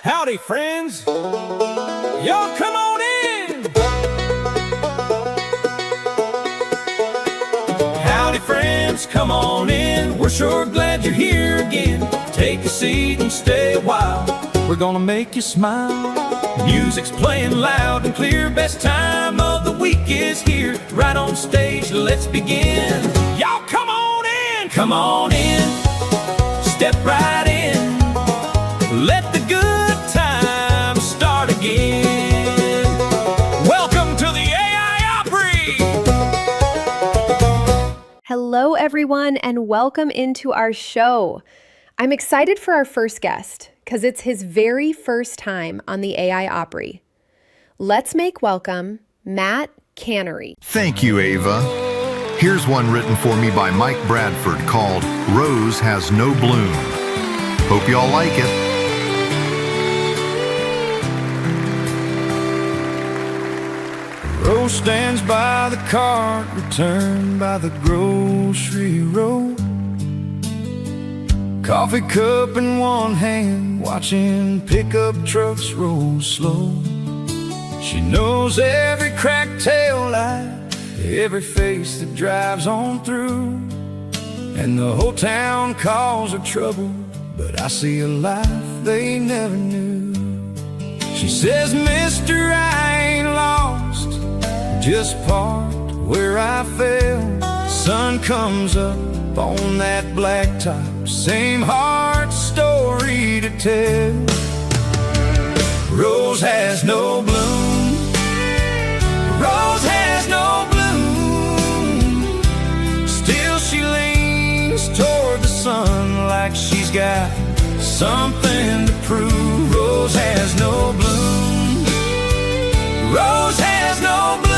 Howdy, friends. Y'all come on in. Howdy, friends, come on in. We're sure glad you're here again. Take a seat and stay a while. We're gonna make you smile. Music's playing loud and clear. Best time of the week is here. Right on stage, let's begin. Y'all come on in. Come on in. Step right in. Let the good times start again. Welcome to the AI Opry. Hello, everyone, and welcome into our show. I'm excited for our first guest because it's his very first time on the AI Opry. Let's make welcome Matt Cannery. Thank you, Ava. Here's one written for me by Mike Bradford called Rose Has No Bloom. Hope y'all like it. Rose stands by the cart, returned by the grocery road. Coffee cup in one hand, watching pickup trucks roll slow. She knows every cracked tail light, every face that drives on through. And the whole town calls her trouble, but I see a life they never knew. She says, Mister, I ain't lost, just parked where I fell. Sun comes up on that blacktop, same hard story to tell. Rose has no bloom. Rose has no bloom. Still she leans toward the sun like she's got something to prove. Rose has no bloom. Rose has no bloom.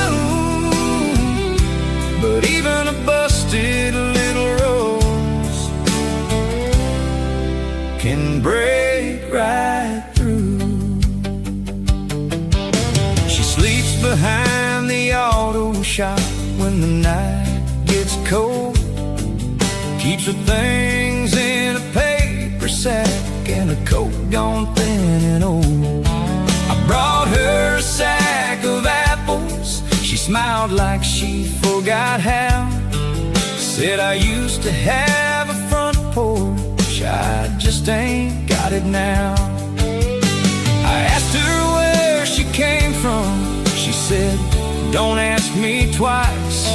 But even a busted little rose can break right through. She sleeps behind the auto shop when the night gets cold. Keeps her things in a paper sack and a coat gone thin and old. I brought her a sack of apples. She smiled like she forgot how. Said I used to have a front porch, I just ain't got it now. I asked her where she came from. She said, don't ask me twice.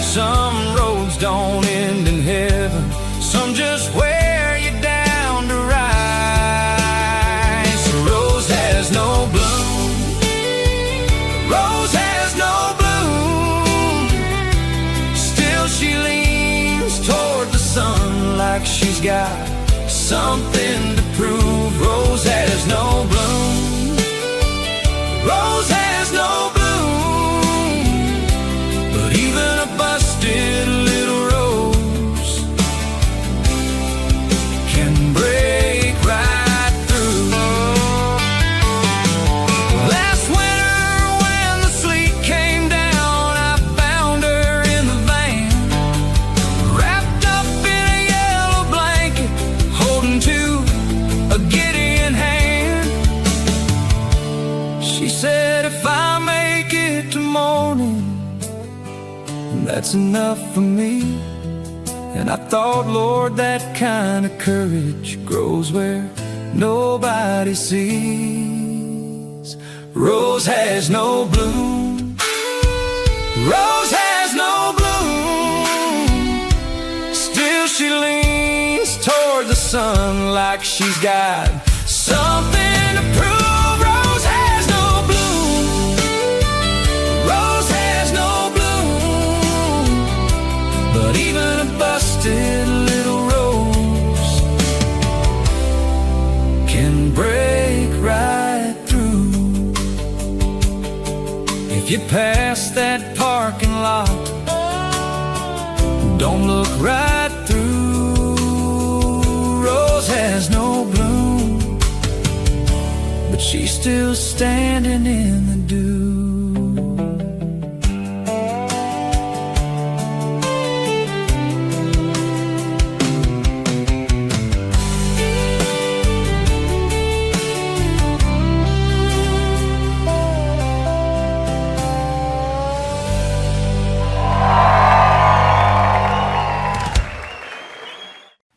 Some roads don't end in heaven, some just wear you down to rise. Rose has no bloom. Rose has no bloom. Still she leans toward the sun like she's got something to prove. Rose has no bloom. Rose has no bloom. But even a busted little rose can break right through. Last winter when the sleet came down, I found her in the van, wrapped up in a yellow blanket, holding to a Gideon hand. She said, if I make it to morning, that's enough for me. And I thought, Lord, that kind of courage grows where nobody sees. Rose has no bloom. Rose has no bloom. Still she leans toward the sun like she's got something to prove. Rose has no bloom. Rose has no bloom. But even a busted little rose can break right through. If you pass that parking lot, don't look right through. Rose has no bloom, but she's still standing in the dew.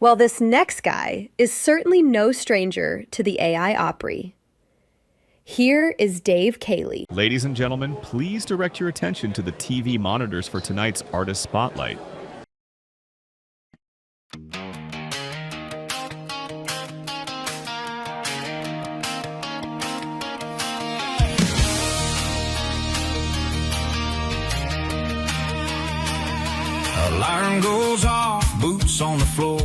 Well, this next guy is certainly no stranger to the AI Opry. Here is Dave Cayley. Ladies and gentlemen, please direct your attention to the TV monitors for tonight's Artist Spotlight. Alarm goes off, boots on the floor.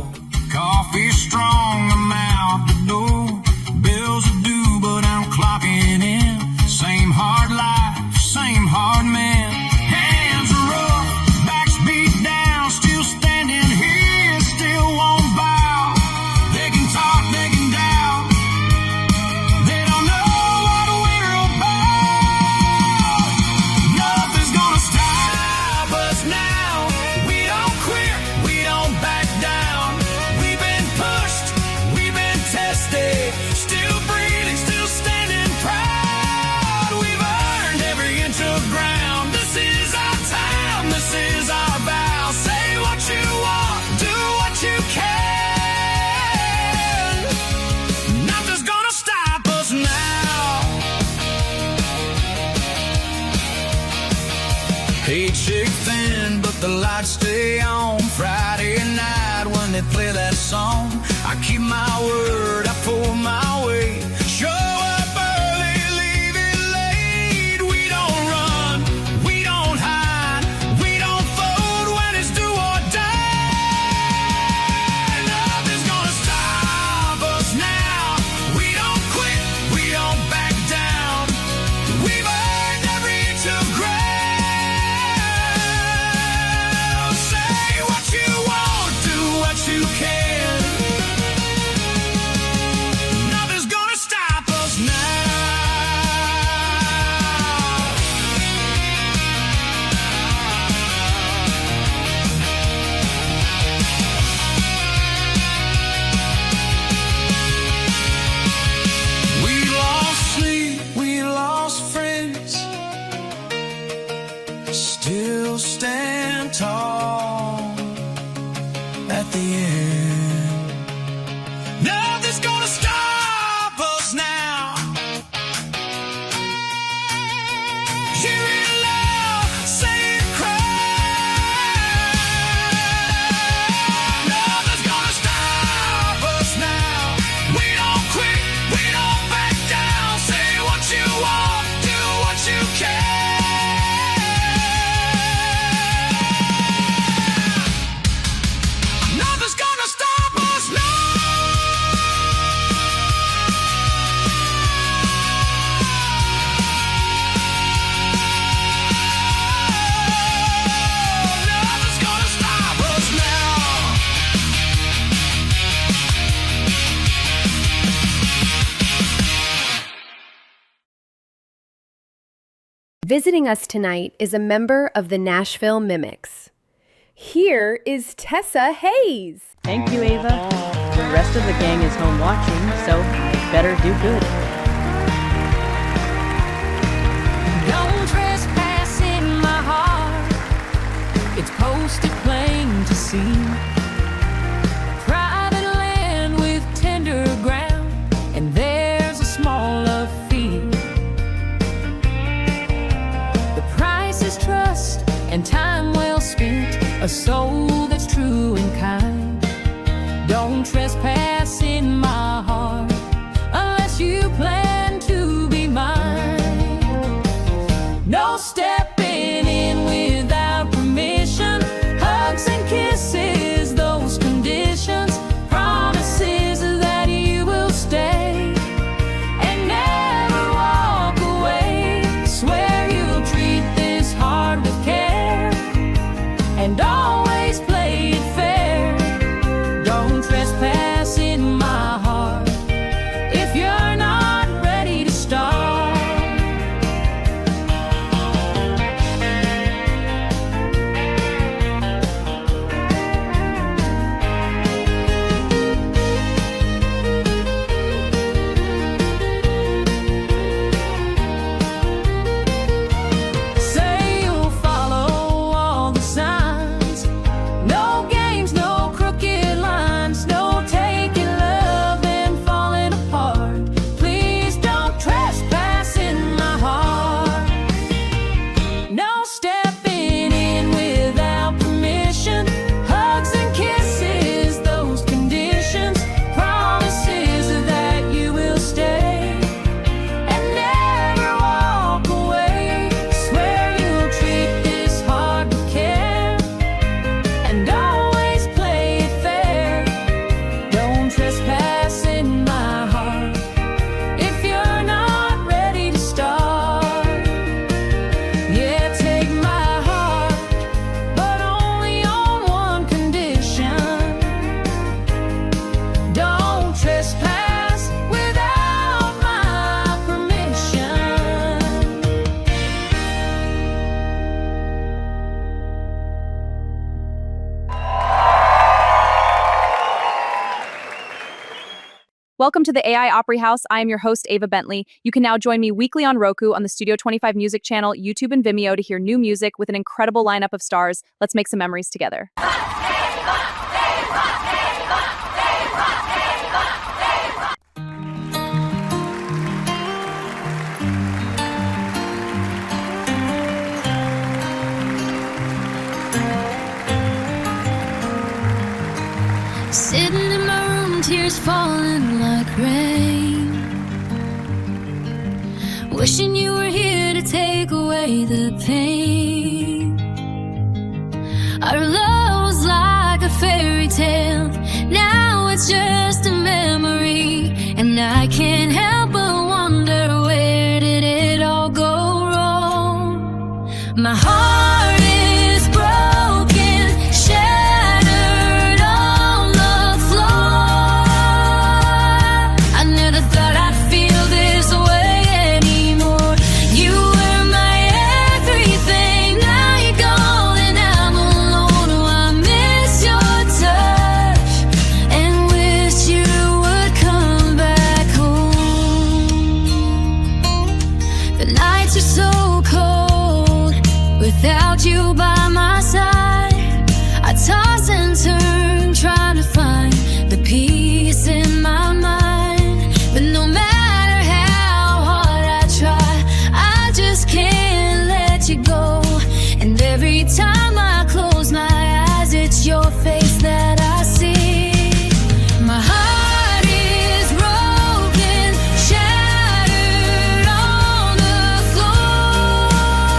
Coffee strong, I'm out the door. Bills are due, but I'm clocking in. Same hard life, same hard man. Hands are rough, backs beat down. Still standing here, still won't bow. They can talk, they can doubt. They don't know what we're about. Nothing's gonna stop us now. We don't quit, we don't back down. We've been pushed, we've been tested. Still breathing, still standing proud. We've earned every inch of ground. This is our time, this is our vow. Say what you want, do what you can. Nothing's gonna stop us now. Paycheck thin, but the lights stay on. Friday night when they play that song, I keep my word, I pull my weight. Show up early, leave it late. We don't run, we don't hide, we don't fold when it's do or die. Nothing's gonna stop us now. We don't quit, we don't back down. We've earned every inch of ground. Say what you want, do what you can. Nothing's gonna stop us now. We lost sleep, we lost friends. Still stand tall at the end. Nothing's gonna stop us now. Hear it loud, say it cry. Nothing's gonna stop us now. We don't quit, we don't back down. Say what you want, do what you can. Nothing's gonna stop us now. Nothing's gonna stop us now. Visiting us tonight is a member of the Nashville Mimics. Here is Tessa Hayes. Thank you, Ava. The rest of the gang is home watching, so better do good. Don't trespass in my heart. It's posted plain to see. Private land with tender ground, and there's a small love fee. The price is trust and time well spent, a soul that's true and kind. Don't trespass in my heart unless you plan to be mine. No stepping in without permission, hugs and kisses, those conditions, promises that you will stay and never walk away. Swear you'll treat this heart with care and always play it fair. Don't trespass in my heart. Welcome to the AI Opry House. I am your host, Ava Bentley. You can now join me weekly on Roku, on the Studio 25 Music channel, YouTube, and Vimeo to hear new music with an incredible lineup of stars. Let's make some memories together. Sitting in my room, tears falling like rain. Wishing you were here to take away the pain. Our love was like a fairy tale. Now it's just a memory. And I can't help but wonder, where did it all go wrong? My heart is broken, shattered on the floor. I never thought I'd feel this way anymore. You were my everything, now you're gone and I'm alone. Oh, I miss your touch and wish you would come back home. The nights are so cold without you by my side. I toss and turn, trying to find the peace in my mind. But no matter how hard I try, I just can't let you go. And every time I close my eyes, it's your face that I see. My heart is broken, shattered on the floor.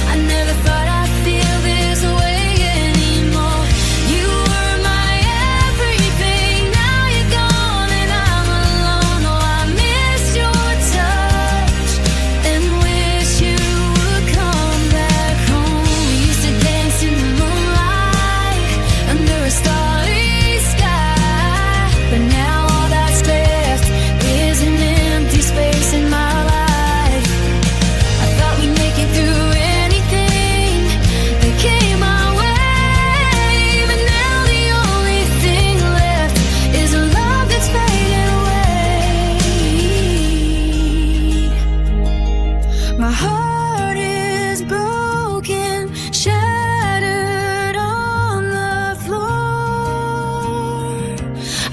I never thought I'd feel this way anymore. You were my everything, now you're gone and I'm alone. Oh, I miss your touch and wish you would come back home. We used to dance in the moonlight under a starry sky, but now all that's left is an empty space in my life. I thought we'd make it through anything that came our way, but now the only thing left is a love that's fading away. My heart is broken, shattered on the floor.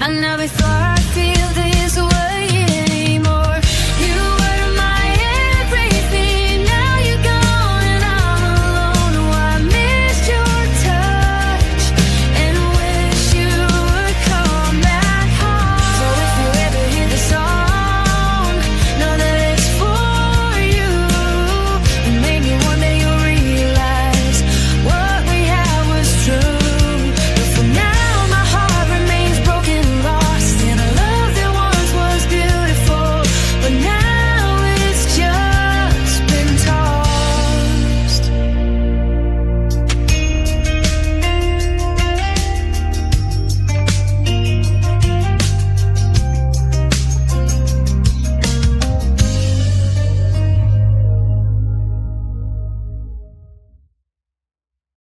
I never thought I'd feel this way anymore. You were my everything, now you're gone and I'm alone. Oh, I miss your touch and wish you would come back home. So if you ever hear the song, know that it's for you. And maybe one day you'll realize what we had was true. But for now, my heart remains broken, lost in a love that once was beautiful, but now it's just been tossed.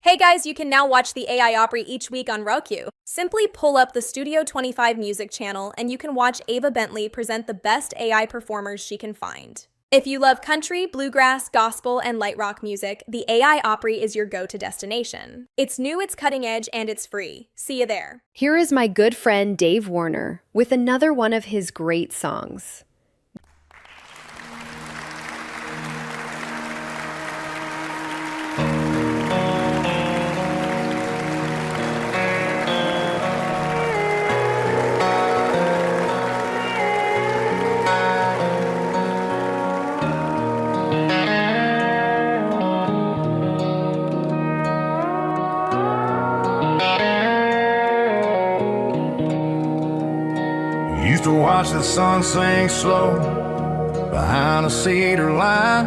Hey guys, you can now watch the AI Opry each week on Roku. Simply pull up the Studio 25 Music channel and you can watch Ava Bentley present the best AI performers she can find. If you love country, bluegrass, gospel, and light rock music, the AI Opry is your go-to destination. It's new, it's cutting edge, and it's free. See you there. Here is my good friend Dave Warner with another one of his great songs. Used to watch the sun sink slow behind a cedar line,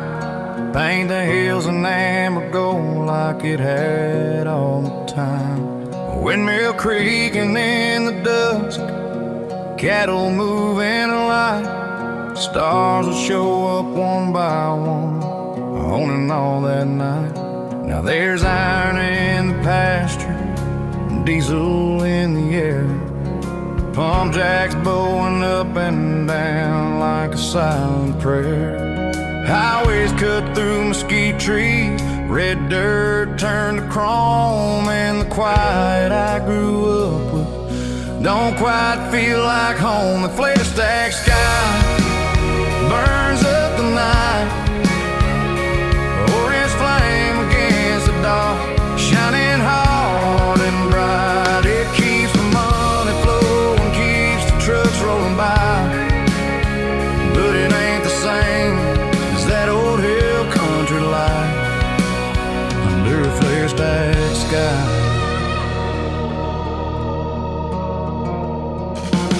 paint the hills in amber gold like it had all the time. Windmill creaking in the dusk, cattle moving alight, stars will show up one by one, on and all that night. Now there's iron in the pasture, diesel in the air, Pump jacks bowing up and down like a silent prayer. Highways cut through mesquite trees, red dirt turned to chrome, and the quiet I grew up with don't quite feel like home. The flare stack sky burns up the night, orange flame against the dark, shining hard and bright. It keeps the money flowing, keeps the trucks rolling by, but it ain't the same as that old hill country life under a flare stack sky.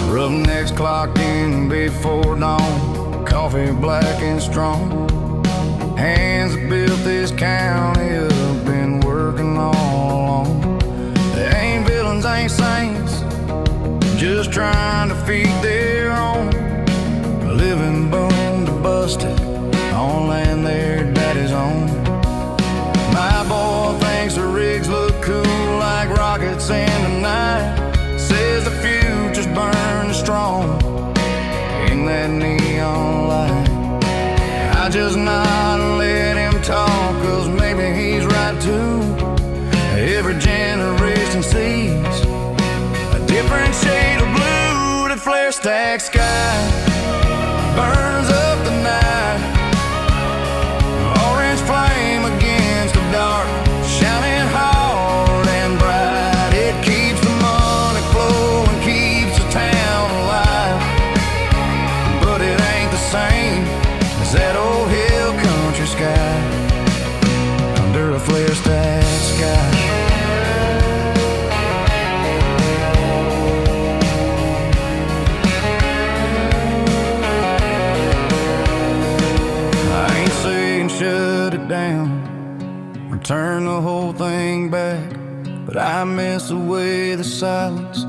Roughnecks clocked in before dawn, coffee black and strong. Hands that built this county up, been working all along. They ain't villains, ain't saints, just trying to feed their own. Living boned to busted on land their daddy's own. My boy thinks the rigs look cool like rockets in the night. Says the future's burning strong in that neon light. I just nod and let him talk, cause maybe he's right too. Every generation sees a different shade of blue. The flare stack sky burns up the night, orange flame against the dark, shining hard and bright. It keeps the money flowing, keeps the town alive, but it ain't the same as that old hill country sky under a flare stack sky. I ain't saying shut it down or turn the whole thing back, but I miss the way the silence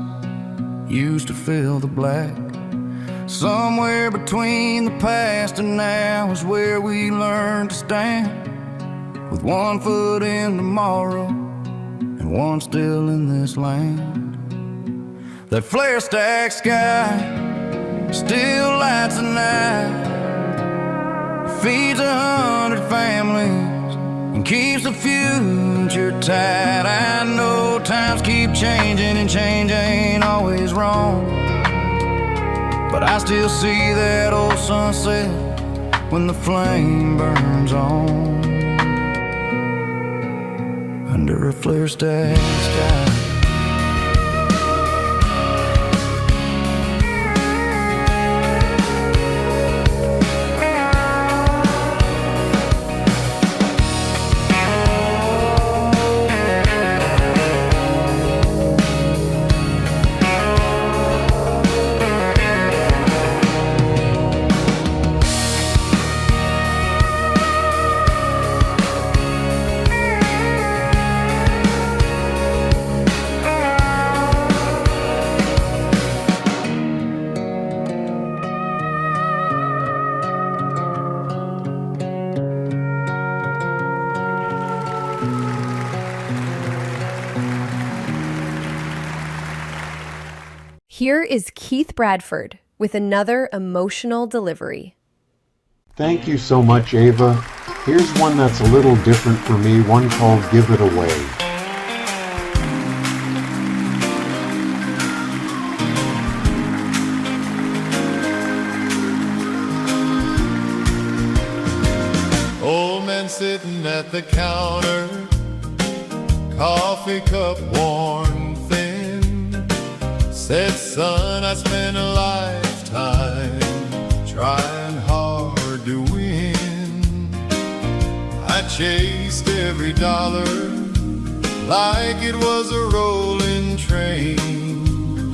used to fill the black. Somewhere between the past and now is where we learn to stand, with one foot in tomorrow and one still in this land. That flare stack sky still lights the night, feeds 100 families and keeps the future tight. I know times keep changing and change ain't always wrong, but I still see that old sunset when the flame burns on under a flare stack sky. Here is Keith Bradford with another emotional delivery. Thank you so much, Ava. Here's one that's a little different for me, one called Give It Away. Old man sitting at the counter, coffee cup worn thin, said, son, I spent a lifetime trying hard to win. I chased every dollar like it was a rolling train,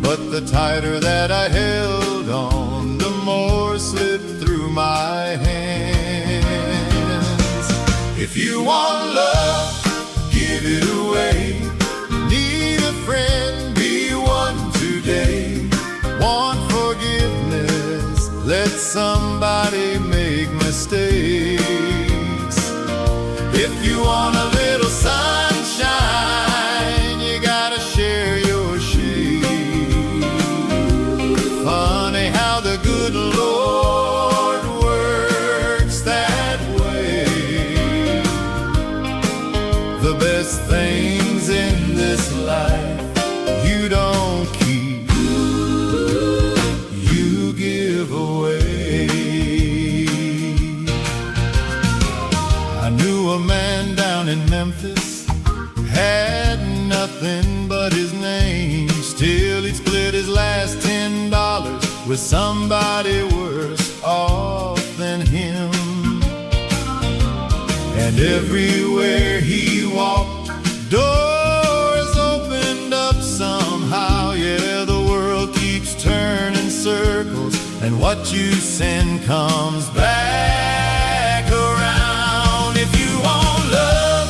but the tighter that I held on, the more slipped through my hands. If you want love, give it away. Need a friend, be one today. Want forgiveness, let somebody make mistakes. If you want a little sunshine, you gotta share your shade. everywhere he walked, doors opened up somehow. Yeah, the world keeps turning circles, and what you send comes back around. If you want love,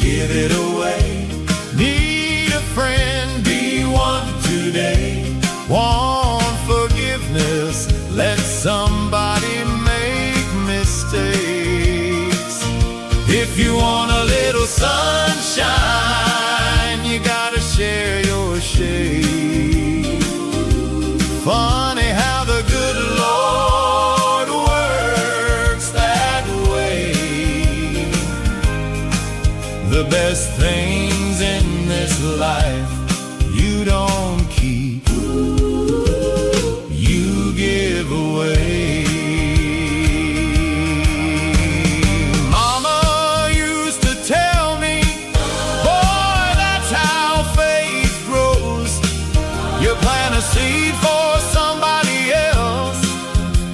give it away. Need a friend, be one today. Want forgiveness, let somebody make mistakes. If you want a little sunshine, you gotta share your shade. Funny how the good Lord works that way. The best things in this life you don't keep, you give away. Mama used to tell me, boy, that's how faith grows. You plant a seed for somebody else,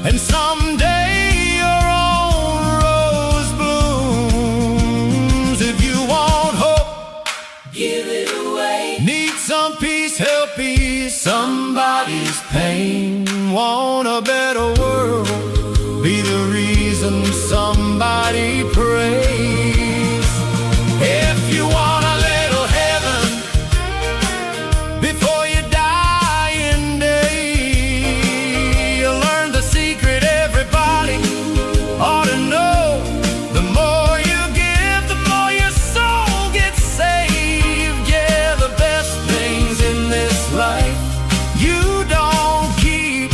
and someday your own rose blooms. If you want hope, give it away. Need some peace, help ease somebody's pain. Want a better world, be the reason somebody prays. If you want a little heaven before your dying day, you'll learn the secret everybody ought to know. The more you give, the more your soul gets saved. Yeah, the best things in this life you don't keep,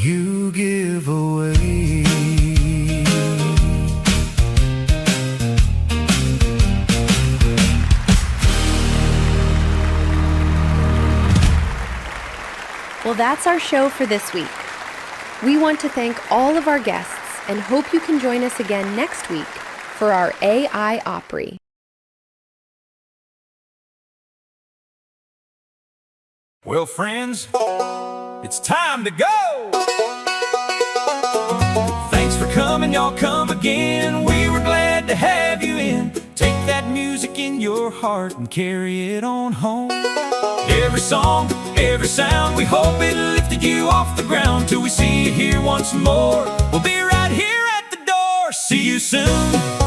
you give away. Well, that's our show for this week. We want to thank all of our guests and hope you can join us again next week for our AI Opry. Well, friends, it's time to go. Thanks for coming, y'all come again. We were glad to have you in. Take that music in your heart and carry it on home. Every song, every sound, we hope it lifted you off the ground. Till we see you here once more, we'll be right here at the door. See you soon.